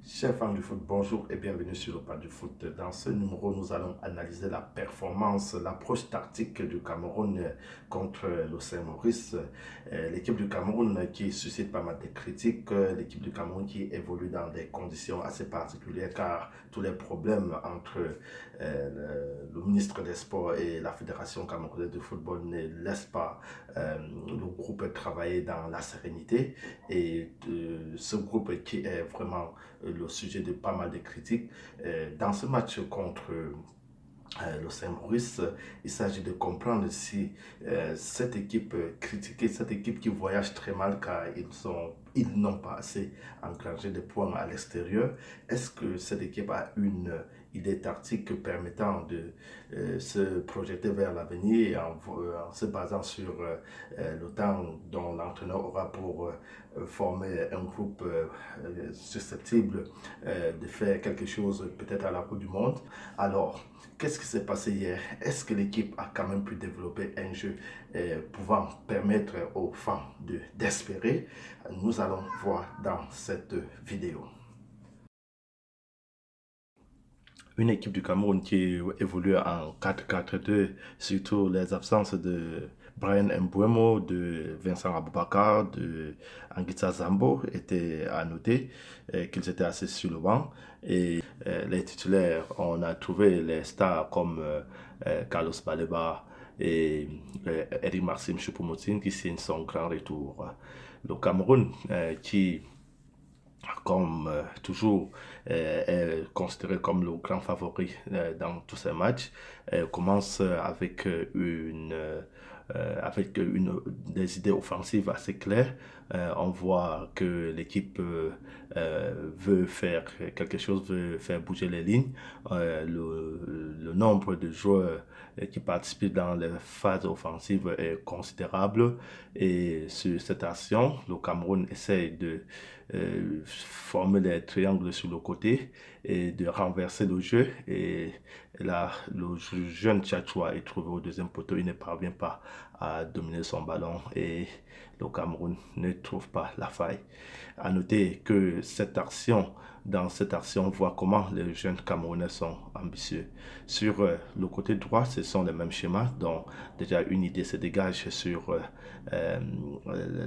Chers fans du foot, bonjour et bienvenue sur le pas du foot. Dans ce numéro, nous allons analyser la performance, l'approche tactique du Cameroun contre l'Océan Maurice. L'équipe du Cameroun qui suscite pas mal de critiques, l'équipe du Cameroun qui évolue dans des conditions assez particulières car tous les problèmes entre le ministre des Sports et la Fédération camerounaise de football ne laissent pas le groupe travailler dans la sérénité. Et ce groupe qui est vraiment le sujet de pas mal de critiques. Dans ce match contre l'Océan Maurice, il s'agit de comprendre si cette équipe critiquée, cette équipe qui voyage très mal car ils n'ont pas assez engrangé de points à l'extérieur, est-ce que cette équipe a une idée tactique permettant de se projeter vers l'avenir en se basant sur le temps dont l'entraîneur aura pour former un groupe susceptible de faire quelque chose peut-être à la Coupe du Monde. Alors, qu'est-ce qui s'est passé hier? Est-ce que l'équipe a quand même pu développer un jeu pouvant permettre aux fans d'espérer? Nous allons voir dans cette vidéo. Une équipe du Cameroun qui évolue en 4-4-2, surtout les absences de Brian Mbeumo, de Vincent Aboubakar, de Anguissa Zambo étaient à noter, qu'ils étaient assez sur le banc. Et les titulaires, on a trouvé les stars comme Carlos Baleba et Eric Maxime Choupo-Moting qui signent son grand retour. Le Cameroun qui comme toujours, est considéré comme le grand favori dans tous ces matchs. Commence avec des idées offensives assez claires. On voit que l'équipe veut faire quelque chose, veut faire bouger les lignes. Le nombre de joueurs qui participent dans les phases offensives est considérable. Et sur cette action, le Cameroun essaye de former des triangles sur le côté et de renverser le jeu. Et là, le jeune Tchatchoua est trouvé au deuxième poteau. Il ne parvient pas à dominer son ballon et le Cameroun ne trouve pas la faille. À noter que dans cette action, on voit comment les jeunes Camerounais sont ambitieux. Sur le côté droit, ce sont les mêmes schémas, dont déjà une idée se dégage sur euh,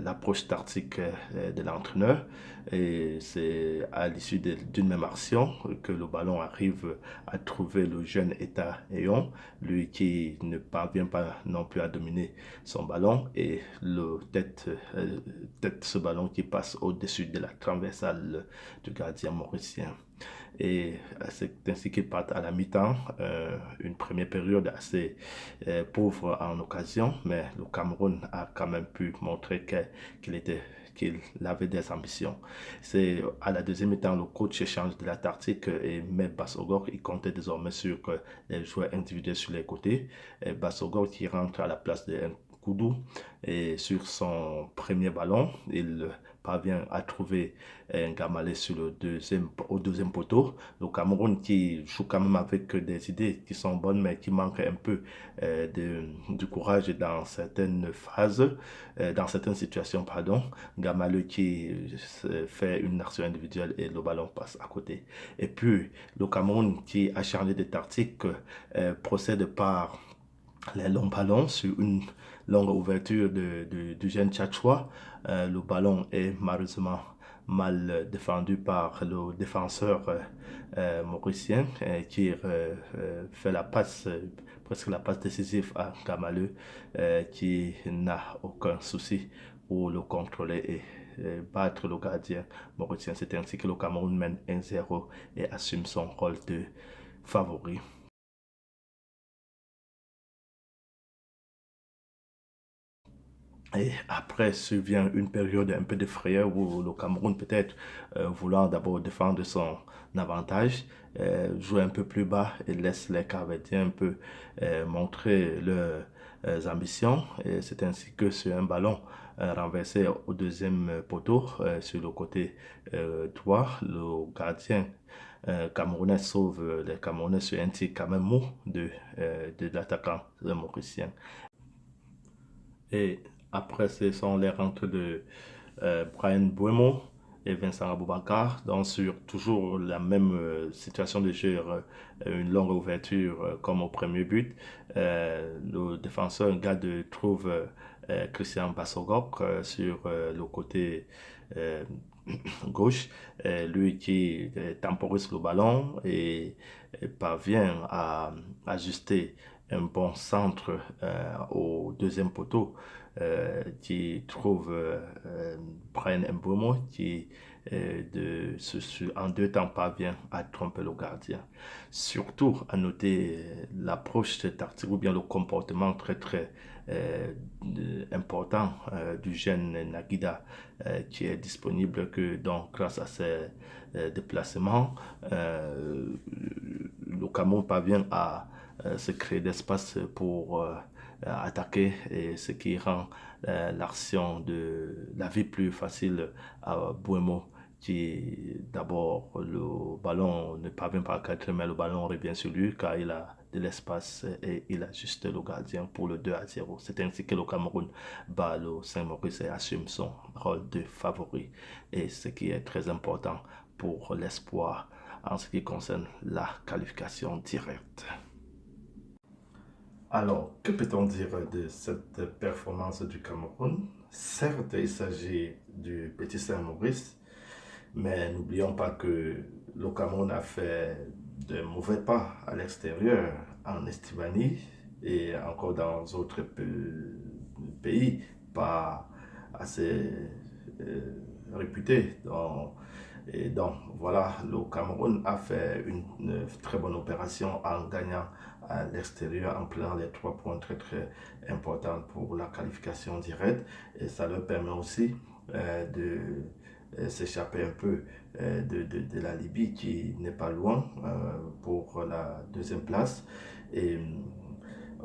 l'approche tactique de l'entraîneur. Et c'est à l'issue d'une même action que le ballon arrive à trouver le jeune Eta Eyon, lui qui ne parvient pas non plus à dominer son ballon et tête ce ballon qui passe au-dessus de la transversale du gardien mauricien. Et c'est ainsi qu'ils partent à la mi-temps, une première période assez pauvre en occasion, mais le Cameroun a quand même pu montrer qu'il avait des ambitions. C'est à la deuxième mi-temps, le coach change de la tactique et met Bassogor. Il comptait désormais sur les joueurs individuels sur les côtés. Et Bassogor qui rentre à la place de Koudou et sur son premier ballon, il parvient à trouver un Gamalé au deuxième poteau. Le Cameroun qui joue quand même avec des idées qui sont bonnes mais qui manque un peu du courage dans certaines phases, dans certaines situations, pardon. Gamalé qui fait une action individuelle et le ballon passe à côté. Et puis le Cameroun qui a changé de tactique procède par les longs ballons sur une longue ouverture du jeune Tchatchoua. Le ballon est malheureusement mal défendu par le défenseur mauricien qui fait la passe, presque la passe décisive à Gamaleu qui n'a aucun souci pour le contrôler et battre le gardien mauricien. C'est ainsi que le Cameroun mène 1-0 et assume son rôle de favori. Et après survient une période un peu de frayeur où le Cameroun peut-être voulant d'abord défendre son avantage, joue un peu plus bas et laisse les Capverdiens un peu montrer leurs ambitions. Et c'est ainsi que sur un ballon renversé au deuxième poteau sur le côté droit, le gardien camerounais sauve les Camerounais sur un tir quand même mou de l'attaquant mauricien. Et après, ce sont les rentrées de Brian Buemo et Vincent Aboubakar. Donc sur toujours la même situation de jeu, une longue ouverture comme au premier but. Le défenseur Gade trouve Christian Bassogok sur le côté euh, gauche, lui qui temporise le ballon et parvient à ajuster un bon centre au deuxième poteau qui trouve Brian Mbeumo qui en 2 temps parvient à tromper le gardien. Surtout à noter l'approche tactique ou bien le comportement très très euh, important du jeune Nagida qui est disponible que donc grâce à ses déplacements, le Cameroun parvient à se créer d'espace pour attaquer et ce qui rend l'action de la vie plus facile à Buemo qui d'abord le ballon ne parvient pas à cadrer mais le ballon revient sur lui car il a de l'espace et il ajuste le gardien pour le 2-0. C'est ainsi que le Cameroun bat le Saint-Maurice et assume son rôle de favori et ce qui est très important pour l'espoir en ce qui concerne la qualification directe. Alors, que peut-on dire de cette performance du Cameroun? Certes, il s'agit du Petit Saint-Maurice, mais n'oublions pas que le Cameroun a fait de mauvais pas à l'extérieur, en Estivanie et encore dans d'autres pays pas assez réputés. Donc voilà, le Cameroun a fait une très bonne opération en gagnant à l'extérieur, en prenant les 3 points très très importants pour la qualification directe. Et ça leur permet aussi de s'échapper un peu de la Libye qui n'est pas loin pour la deuxième place. Et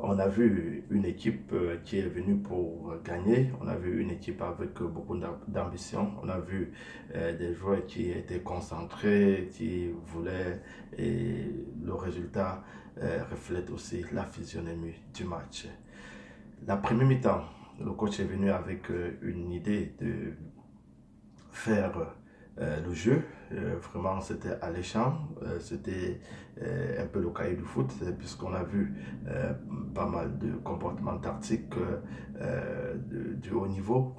on a vu une équipe qui est venue pour gagner. On a vu une équipe avec beaucoup d'ambition. On a vu des joueurs qui étaient concentrés, qui voulaient. Et le résultat reflète aussi la physionomie du match. La première mi-temps, le coach est venu avec une idée de faire le jeu. Vraiment, c'était alléchant. C'était un peu le cahier du foot, puisqu'on a vu pas mal de comportements tactiques du haut niveau.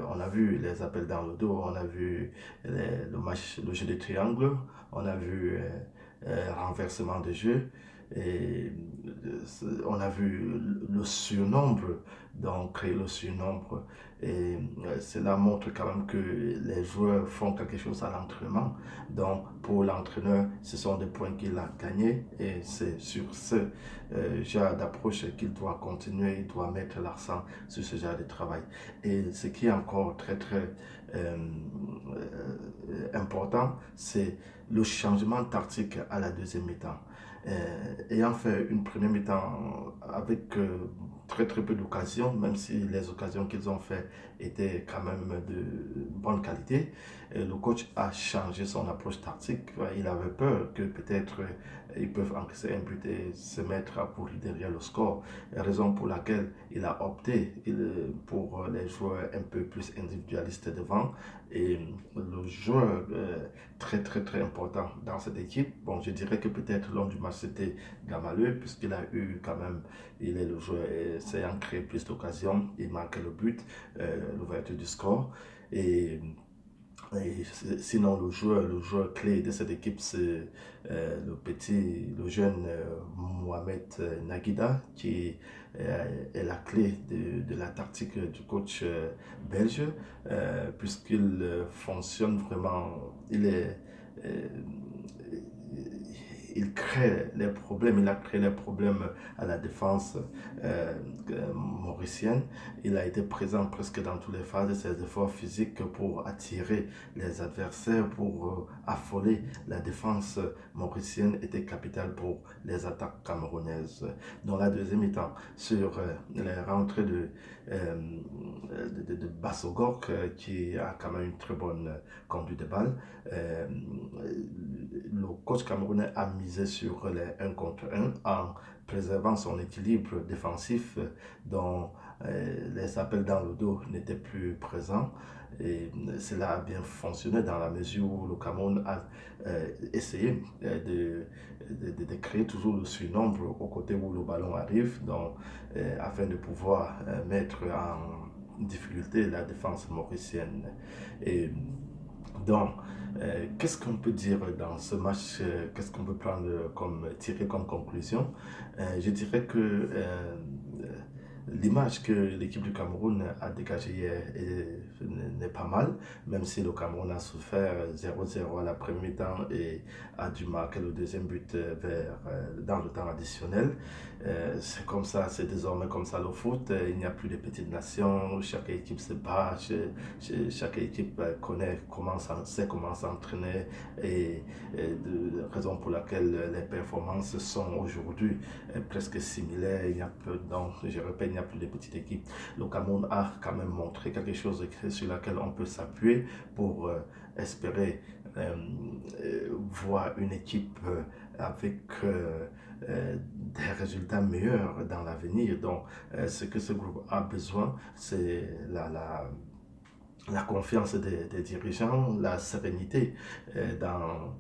On a vu les appels dans le dos, on a vu le jeu de triangle, on a vu renversement de jeu. Et on a vu le surnombre, donc créer le surnombre. Et cela montre quand même que les joueurs font quelque chose à l'entraînement. Donc pour l'entraîneur, ce sont des points qu'il a gagnés et c'est sur ce genre d'approche qu'il doit continuer, il doit mettre l'accent sur ce genre de travail. Et ce qui est encore très très important, c'est le changement tactique à la deuxième mi-temps. Ayant fait une première mi-temps avec très très peu d'occasions, même si les occasions qu'ils ont fait étaient quand même de bonne qualité, le coach a changé son approche tactique. Il avait peur que peut-être ils peuvent encaisser un but et se mettre à courir derrière le score, raison pour laquelle il a opté pour les joueurs un peu plus individualistes devant et le joueur très très très important dans cette équipe. Bon, je dirais que peut-être lors du match c'était Gamaleu puisqu'il a eu quand même, il est le joueur essayant de créer plus d'occasions, il marquait le but, l'ouverture du score et sinon, le joueur clé de cette équipe, c'est le jeune Mohamed Naguida, qui est la clé de la tactique du coach belge, puisqu'il fonctionne vraiment, euh, il crée les problèmes, il a créé les problèmes à la défense mauricienne. Il a été présent presque dans toutes les phases de ses efforts physiques pour attirer les adversaires, pour affoler la défense mauricienne était capitale pour les attaques camerounaises. Dans la deuxième mi-temps, sur les rentrées de Bassogok, qui a quand même une très bonne conduite de balle, le coach camerounais a misé sur les 1 contre 1 en préservant son équilibre défensif dont les appels dans le dos n'étaient plus présents. Et cela a bien fonctionné dans la mesure où le Cameroun a essayé de créer toujours le surnombre au côté où le ballon arrive, donc, afin de pouvoir mettre en difficulté la défense mauricienne. Et donc, qu'est-ce qu'on peut dire dans ce match? Qu'est-ce qu'on peut prendre tirer comme conclusion? Je dirais que l'image que l'équipe du Cameroun a dégagée hier n'est pas mal, même si le Cameroun a souffert 0-0 à la première mi-temps et a dû marquer le deuxième but dans le temps additionnel. C'est comme ça, c'est désormais comme ça le foot. Il n'y a plus de petites nations, chaque équipe se bat, chaque équipe sait comment s'entraîner et de raison pour laquelle les performances sont aujourd'hui presque similaires. Donc, je répète, il n'y a plus de petites équipes. Le Cameroun a quand même montré quelque chose sur laquelle on peut s'appuyer pour espérer voir une équipe avec des résultats meilleurs dans l'avenir. Donc, ce que ce groupe a besoin, c'est la confiance des dirigeants, la sérénité dans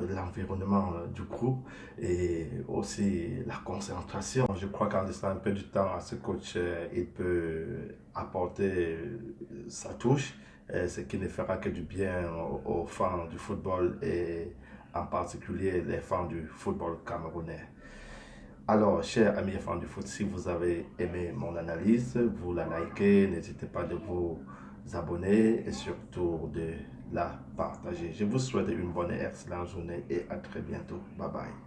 l'environnement du groupe et aussi la concentration. Je crois qu'en laissant un peu du temps à ce coach, il peut apporter sa touche, ce qui ne fera que du bien aux fans du football et en particulier les fans du football camerounais. Alors, chers amis fans du foot, si vous avez aimé mon analyse, vous la likez, n'hésitez pas de vous abonner et surtout de la partager. Je vous souhaite une bonne et excellente journée et à très bientôt. Bye bye.